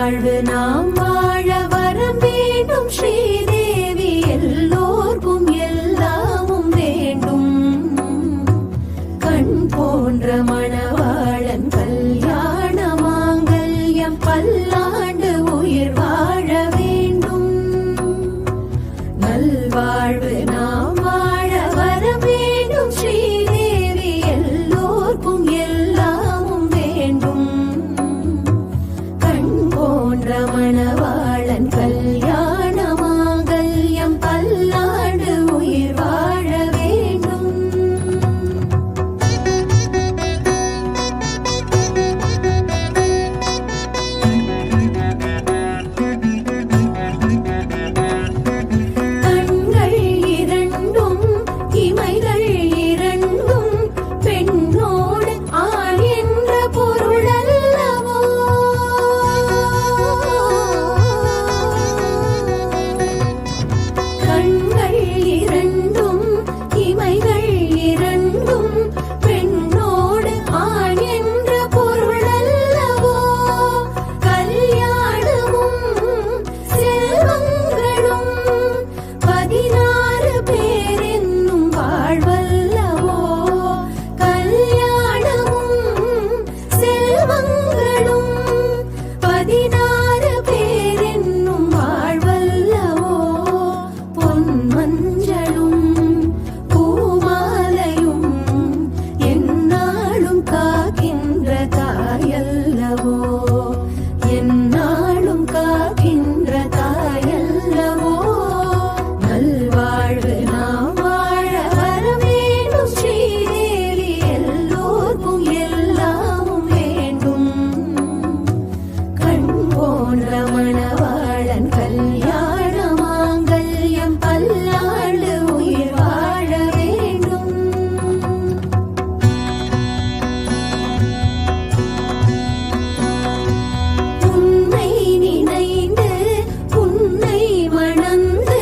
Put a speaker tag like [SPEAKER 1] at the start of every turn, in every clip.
[SPEAKER 1] நல்வாழ்வு நாம் வாழ வரம் வேண்டும் ஸ்ரீதேவி எல்லோர்க்கும் எல்லாமும் வேண்டும் கண் போன்ற மணவாளன் கல்யாண மாங்கல்யம் பல்லாண்டு உயிர் வாழ வேண்டும் நல்வாழ்வு நாம் வாழ வரம் வேண்டும் ஸ்ரீதேவி எல்லோர்க்கும் எல்லாமும் வேண்டும் கண் போன்ற மணவாளன் கல்யாண மாங்கல்யம் பல்லாண்டு உயிர் வாழ வேண்டும் கண்கள் இரண்டும் இமைகள் இரண்டும் பெண்ணோடு ஆண் என்ற பொருள் அல்லவோ கண்கள் இரண்டும் இமைகள் இரண்டும் பெண்ணோடு ஆண் என்ற பொருள் அல்லவோ கல்யாணமும் செல்வங்களும் 16 பேர் என்னும் வாழ்வல்லவோ கல்யாணமும் செல்வங்களும் 16 பேர் என்னும் வாழ்வல்லவோ பொன் மஞ்சளும் பூமாலையும் எந்நாளும் காக்கின்ற தாயல்லவோ எந்நாளும் காக்கின்ற தாயல்லவோ நல்வாழ்வு நாம் வாழ வர வேண்டும் ஸ்ரீதேவி எல்லோர்க்கும் எல்லாமும் வேண்டும் கண் போன்ற மணவாளன் கல்யாண மாங்கல்யம் பல்லாண்டு உயிர் வாழ வேண்டும் உன்னை நினைந்து உன்னை மணந்து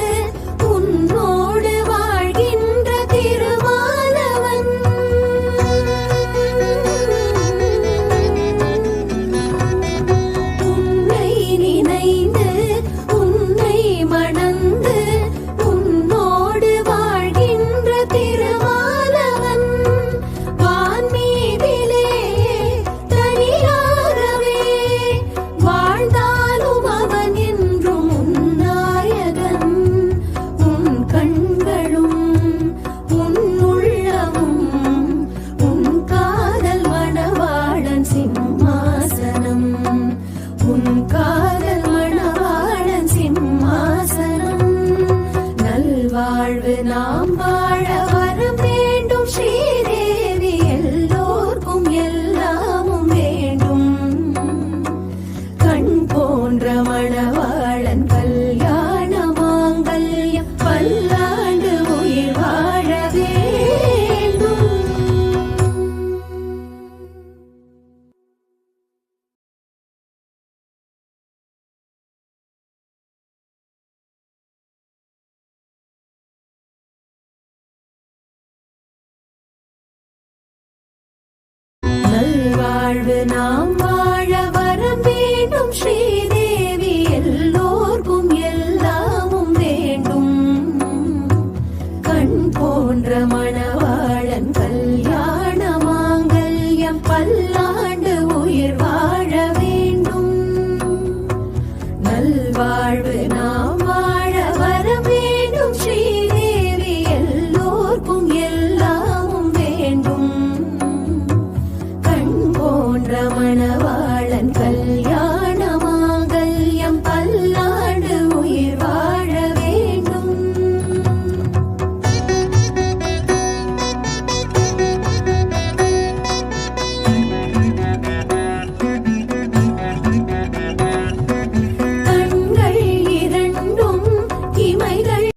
[SPEAKER 1] உன்னோடு வாழ்கின்ற திருமாலவன் உன்னை நினைந்து உன்னை மணந்து உன்னோடு வாழ்கின்ற திருமாலவன் வான்மீதிலே தனியாகவே வாழ்ந்தாலும் அவன் என்றும் உன்னாயகன் உன் கண்களும் உன் உள்ளமும் உன் காதல் மணவாளன் சிம்மாசனம் உன் காதல் மணவாளன் சிம்மாசனம் நல்வாழ்வு நாம் வாழ வரம் வேண்டும் ஸ்ரீதேவி எல்லோர்க்கும் எல்லாமும் வேண்டும் கண் போன்ற மணவாளன் கல்யாண மாங்கல்யம் பல்லாண்டு உயிர் வாழ வேண்டும் நல்வாழ்வு நாம்